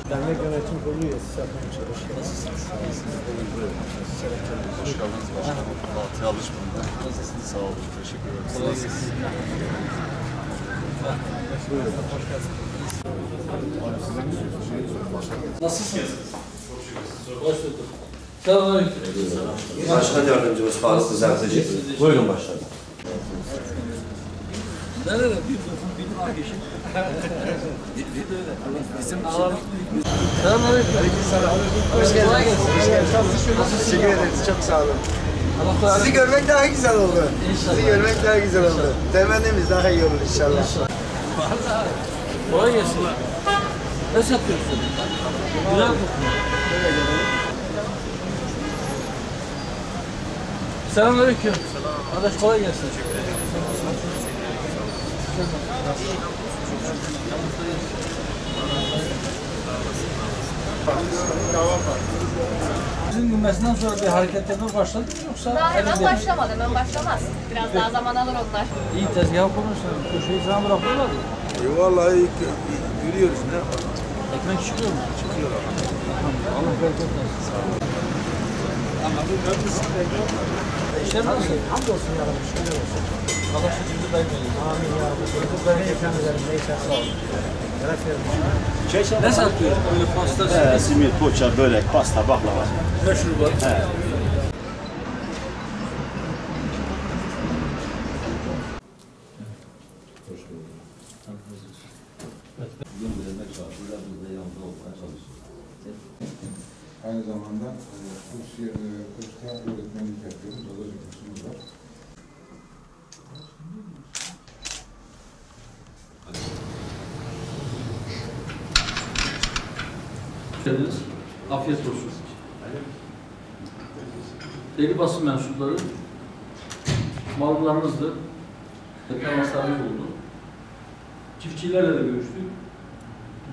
Dernek Yönetim Kurulu üyesi Serkan Çavuş. Nasılsınız? Hoş geldiniz başkanım. Fatih Alışman'da. Nasılsınız? Sağ olun. Teşekkür ederim. Kolay gelsin. Buyurun. Hoş geldiniz. Nasılsınız? Hoş bulduk. Selamünaleyküm. Başkan Yardımcımız Faruk Düzeltici. Buyurun başkanım. Nerede? Bir arkadaşım. Selamünaleyküm. Hoş geldiniz. Teşekkür ederiz. Çok sağ olun. Sizi görmek daha güzel oldu. İnşallah. Sizi görmek daha güzel oldu. Temennimiz daha iyi olur inşallah. Vallahi. Kolay gelsin. Ne satıyorsun? Güzel kokuyor. Selamünaleyküm. Arkadaş kolay gelsin. Sizin gülmesinden sonra bir hareketlenme başladı mı yoksa? Daha hemen elinde mi? başlamadı, hemen başlamaz. Biraz daha zaman alır onlar. İyi tezgahı kurmuşsun. Köşeyi sana bırakıyorlar mı? Vallahi yürüyoruz ne yapalım? Ekmek çıkıyor mu? Çıkıyor. Allah bereket versin. Ama bu İşler nasıl? Hamdolsun ya Rabbi. Şükürler olsun. Allah şükürlü daim Amin ya Rabbi. Çocuk böyle ikram ederim. Neyse sağ olun. Ne satıyor? Öyle pasta, Simit, poğaça, börek, pasta, baklava. meşrubat. Aynı zamanda kursta öğretmenlik yapıyoruz. Odacı kursumuz var. Afiyet olsun. Değerli basın mensupları, malumlarınızdır. Temaslarımız oldu. Çiftçilerle de görüştük.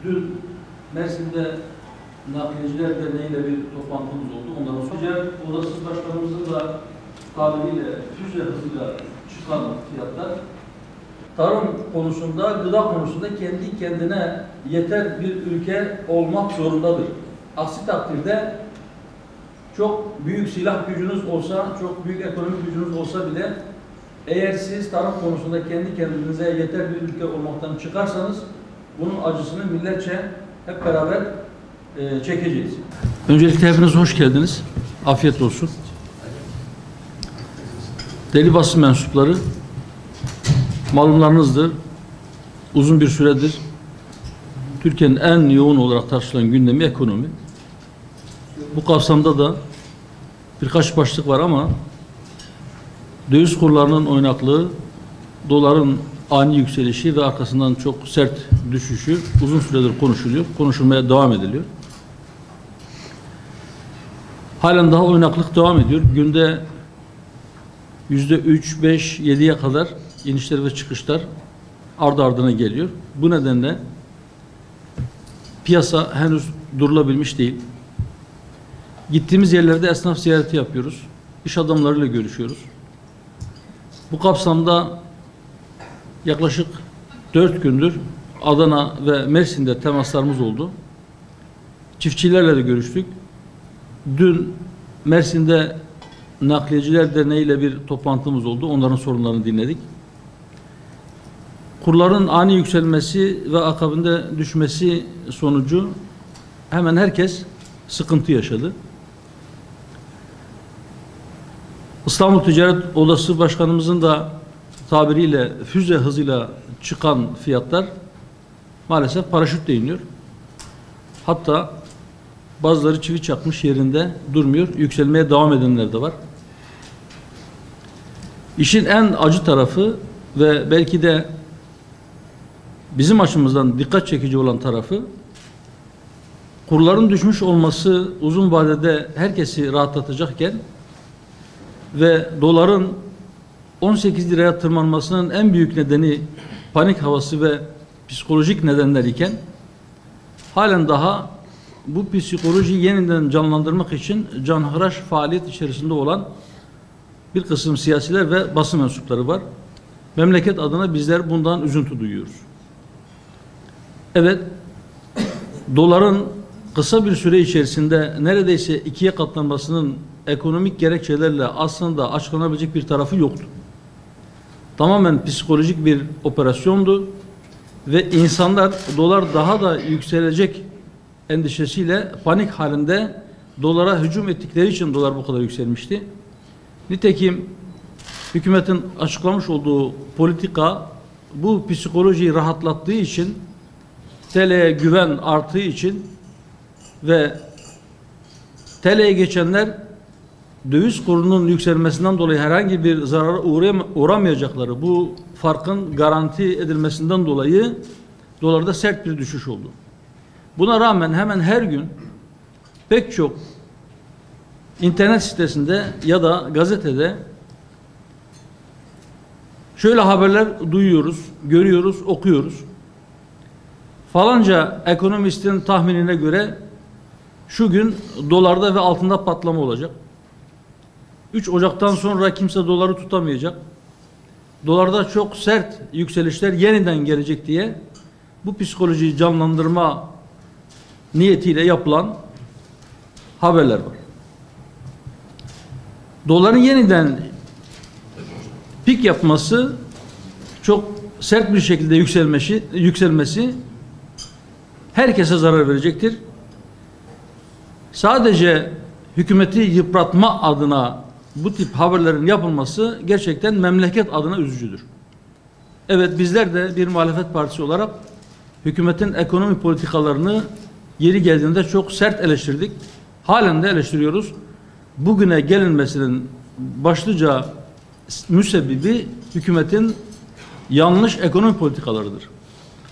Dün Mersin'de Nakliyeciler Derneği ile bir toplantımız oldu. Ondan sonra Ticaret Odası Başkanımızın da tabiriyle füze hızıyla çıkan fiyatlar tarım konusunda, gıda konusunda kendi kendine yeter bir ülke olmak zorundadır. Aksi takdirde çok büyük silah gücünüz olsa, çok büyük ekonomik gücünüz olsa bile eğer siz tarım konusunda kendi kendinize yeter bir ülke olmaktan çıkarsanız bunun acısını milletçe hep beraber çekeceğiz. Öncelikle hepiniz hoş geldiniz. Afiyet olsun. Değerli basın mensupları, malumlarınızdır. Uzun bir süredir Türkiye'nin en yoğun olarak tartışılan gündemi ekonomi. Bu kapsamda da birkaç başlık var ama döviz kurlarının oynaklığı, doların ani yükselişi ve arkasından çok sert düşüşü uzun süredir konuşuluyor. Konuşulmaya devam ediliyor. Halen daha oynaklık devam ediyor. Günde %3, 5, 7'ye kadar inişler ve çıkışlar ardı ardına geliyor. Bu nedenle piyasa henüz durulabilmiş değil. Gittiğimiz yerlerde esnaf ziyareti yapıyoruz. İş adamlarıyla görüşüyoruz. Bu kapsamda yaklaşık 4 gündür Adana ve Mersin'de temaslarımız oldu. Çiftçilerle de görüştük. Dün Mersin'de Nakliyeciler Derneği ile bir toplantımız oldu. Onların sorunlarını dinledik. Kurların ani yükselmesi ve akabinde düşmesi sonucu hemen herkes sıkıntı yaşadı. İstanbul Ticaret Odası Başkanımızın da tabiriyle füze hızıyla çıkan fiyatlar maalesef paraşütle iniyor. Hatta bazıları çivi çakmış yerinde durmuyor. Yükselmeye devam edenler de var. İşin en acı tarafı ve belki de bizim açımızdan dikkat çekici olan tarafı, kurların düşmüş olması uzun vadede herkesi rahatlatacakken ve doların 18 liraya tırmanmasının en büyük nedeni panik havası ve psikolojik nedenler iken halen daha bu psikolojiyi yeniden canlandırmak için canhıraş faaliyet içerisinde olan bir kısım siyasiler ve basın mensupları var. Memleket adına bizler bundan üzüntü duyuyoruz. Evet, doların kısa bir süre içerisinde neredeyse 2'ye katlanmasının ekonomik gerekçelerle aslında açıklanabilecek bir tarafı yoktu. Tamamen psikolojik bir operasyondu ve insanlar dolar daha da yükselecek endişesiyle panik halinde dolara hücum ettikleri için dolar bu kadar yükselmişti. Nitekim hükümetin açıklamış olduğu politika bu psikolojiyi rahatlattığı için, TL'ye güven arttığı için ve TL'ye geçenler döviz kurunun yükselmesinden dolayı herhangi bir zarara uğramayacakları, bu farkın garanti edilmesinden dolayı dolarda sert bir düşüş oldu. Buna rağmen hemen her gün pek çok internet sitesinde ya da gazetede şöyle haberler duyuyoruz, görüyoruz, okuyoruz. Falanca ekonomistin tahminine göre şu gün dolarda ve altında patlama olacak. 3 Ocak'tan sonra kimse doları tutamayacak. Dolarda çok sert yükselişler yeniden gelecek diye bu psikolojiyi canlandırma niyetiyle yapılan haberler var. Doların yeniden pik yapması, çok sert bir şekilde yükselmesi herkese zarar verecektir. Sadece hükümeti yıpratma adına bu tip haberlerin yapılması gerçekten memleket adına üzücüdür. Evet, bizler de bir muhalefet partisi olarak hükümetin ekonomi politikalarını yeri geldiğinde çok sert eleştirdik. Halen de eleştiriyoruz. Bugüne gelinmesinin başlıca müsebbibi hükümetin yanlış ekonomi politikalarıdır.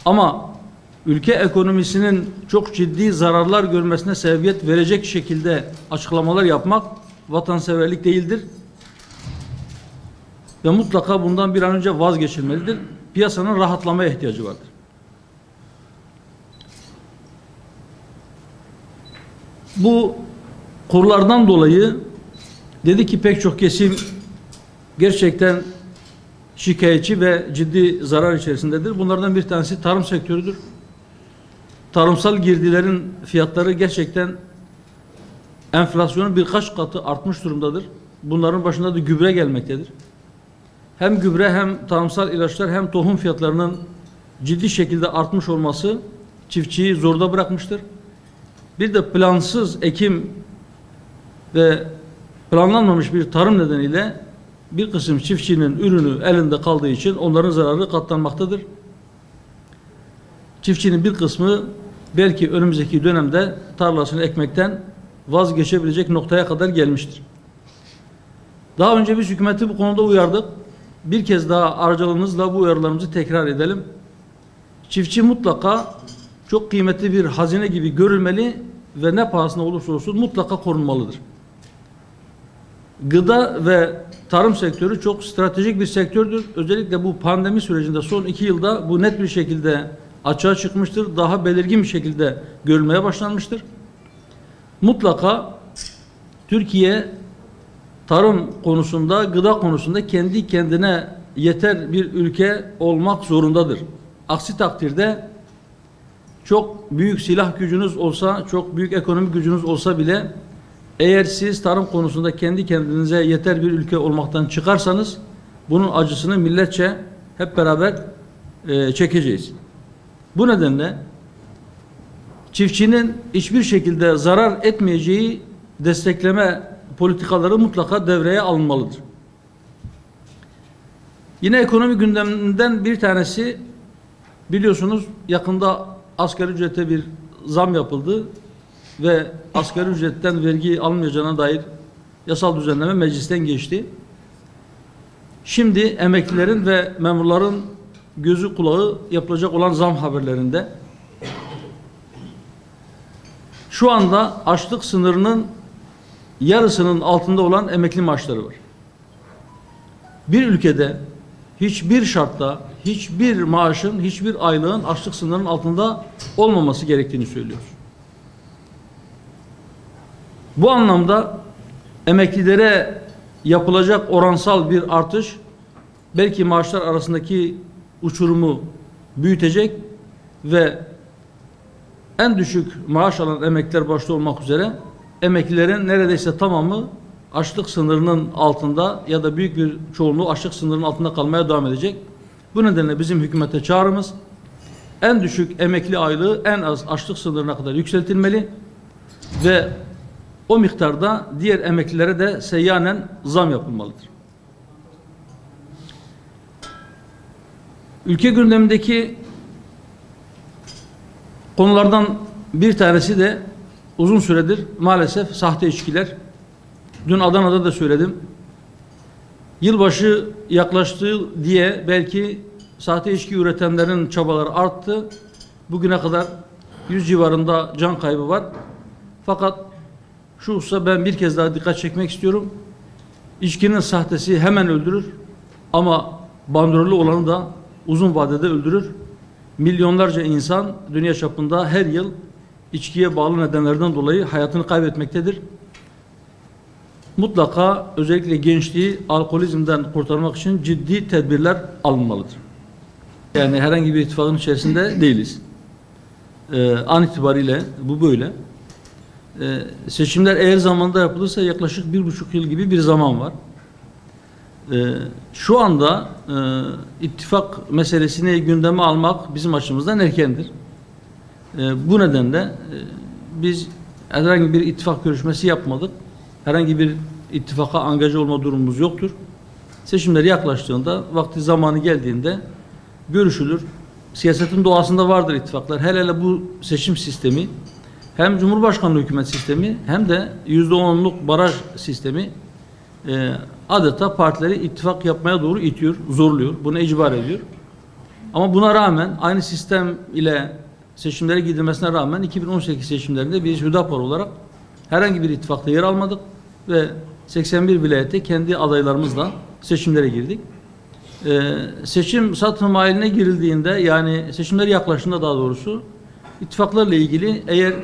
Ama ülke ekonomisinin çok ciddi zararlar görmesine sebebiyet verecek şekilde açıklamalar yapmak vatanseverlik değildir. Ve mutlaka bundan bir an önce vazgeçilmelidir. Piyasanın rahatlamaya ihtiyacı vardır. Bu kurlardan dolayı dedi ki pek çok kesim gerçekten şikayetçi ve ciddi zarar içerisindedir. Bunlardan bir tanesi tarım sektörüdür. Tarımsal girdilerin fiyatları gerçekten enflasyonun birkaç katı artmış durumdadır. Bunların başında da gübre gelmektedir. Hem gübre hem tarımsal ilaçlar hem tohum fiyatlarının ciddi şekilde artmış olması çiftçiyi zorda bırakmıştır. Bir de plansız ekim ve planlanmamış bir tarım nedeniyle bir kısım çiftçinin ürünü elinde kaldığı için onların zararı katlanmaktadır. Çiftçinin bir kısmı belki önümüzdeki dönemde tarlasını ekmekten vazgeçebilecek noktaya kadar gelmiştir. Daha önce biz hükümeti bu konuda uyardık. Bir kez daha aracılığınızla bu uyarılarımızı tekrar edelim. Çiftçi mutlaka çok kıymetli bir hazine gibi görülmeli ve ne pahasına olursa olsun mutlaka korunmalıdır. Gıda ve tarım sektörü çok stratejik bir sektördür. Özellikle bu pandemi sürecinde son 2 yılda bu net bir şekilde açığa çıkmıştır. Daha belirgin bir şekilde görülmeye başlanmıştır. Mutlaka Türkiye tarım konusunda, gıda konusunda kendi kendine yeter bir ülke olmak zorundadır. Aksi takdirde çok büyük silah gücünüz olsa, çok büyük ekonomik gücünüz olsa bile eğer siz tarım konusunda kendi kendinize yeter bir ülke olmaktan çıkarsanız bunun acısını milletçe hep beraber çekeceğiz. Bu nedenle çiftçinin hiçbir şekilde zarar etmeyeceği destekleme politikaları mutlaka devreye alınmalıdır. Yine ekonomi gündeminden bir tanesi, biliyorsunuz yakında asgari ücrete bir zam yapıldı ve asgari ücretten vergi alınmayacağına dair yasal düzenleme meclisten geçti. Şimdi emeklilerin ve memurların gözü kulağı yapılacak olan zam haberlerinde şu anda açlık sınırının yarısının altında olan emekli maaşları var. Bir ülkede hiçbir şartta hiçbir maaşın, hiçbir aylığın açlık sınırının altında olmaması gerektiğini söylüyoruz. Bu anlamda emeklilere yapılacak oransal bir artış belki maaşlar arasındaki uçurumu büyütecek ve en düşük maaş alan emekliler başta olmak üzere emeklilerin neredeyse tamamı açlık sınırının altında ya da büyük bir çoğunluğu açlık sınırının altında kalmaya devam edecek. Bu nedenle bizim hükümete çağrımız en düşük emekli aylığı en az açlık sınırına kadar yükseltilmeli ve o miktarda diğer emeklilere de seyyanen zam yapılmalıdır. Ülke gündemindeki konulardan bir tanesi de uzun süredir maalesef sahte içkiler. Dün Adana'da da söyledim. Yılbaşı yaklaştı diye belki sahte içki üretenlerin çabaları arttı. Bugüne kadar 100 civarında can kaybı var. Fakat şu hususa ben bir kez daha dikkat çekmek istiyorum. İçkinin sahtesi hemen öldürür ama bandrollü olanı da uzun vadede öldürür. Milyonlarca insan dünya çapında her yıl içkiye bağlı nedenlerden dolayı hayatını kaybetmektedir. Mutlaka özellikle gençliği alkolizmden kurtarmak için ciddi tedbirler alınmalıdır. Yani herhangi bir ittifakın içerisinde değiliz. An itibariyle bu böyle. Seçimler eğer zamanında yapılırsa yaklaşık 1,5 yıl gibi bir zaman var. Şu anda ittifak meselesini gündeme almak bizim açımızdan erkendir. Bu nedenle biz herhangi bir ittifak görüşmesi yapmadık. Herhangi bir ittifaka angaje olma durumumuz yoktur. Seçimler yaklaştığında, vakti zamanı geldiğinde görüşülür. Siyasetin doğasında vardır ittifaklar. Hele bu seçim sistemi hem Cumhurbaşkanlığı hükümet sistemi hem de %10'luk baraj sistemi adeta partileri ittifak yapmaya doğru itiyor, zorluyor. Bunu icbar ediyor. Ama buna rağmen aynı sistem ile seçimlere gidilmesine rağmen 2018 seçimlerinde biz Hüdapar olarak herhangi bir ittifakta yer almadık ve 81 vilayette kendi adaylarımızla seçimlere girdik. Seçim satım haline girildiğinde, yani seçimler yaklaştığında daha doğrusu ittifaklarla ilgili eğer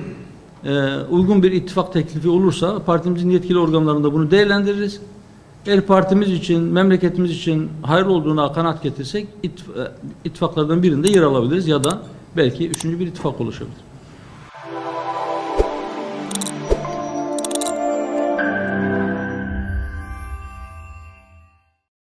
uygun bir ittifak teklifi olursa partimizin yetkili organlarında bunu değerlendiririz. Eğer partimiz için, memleketimiz için hayırlı olduğuna kanaat getirsek ittifaklardan birinde yer alabiliriz ya da belki üçüncü bir ittifak oluşabilir.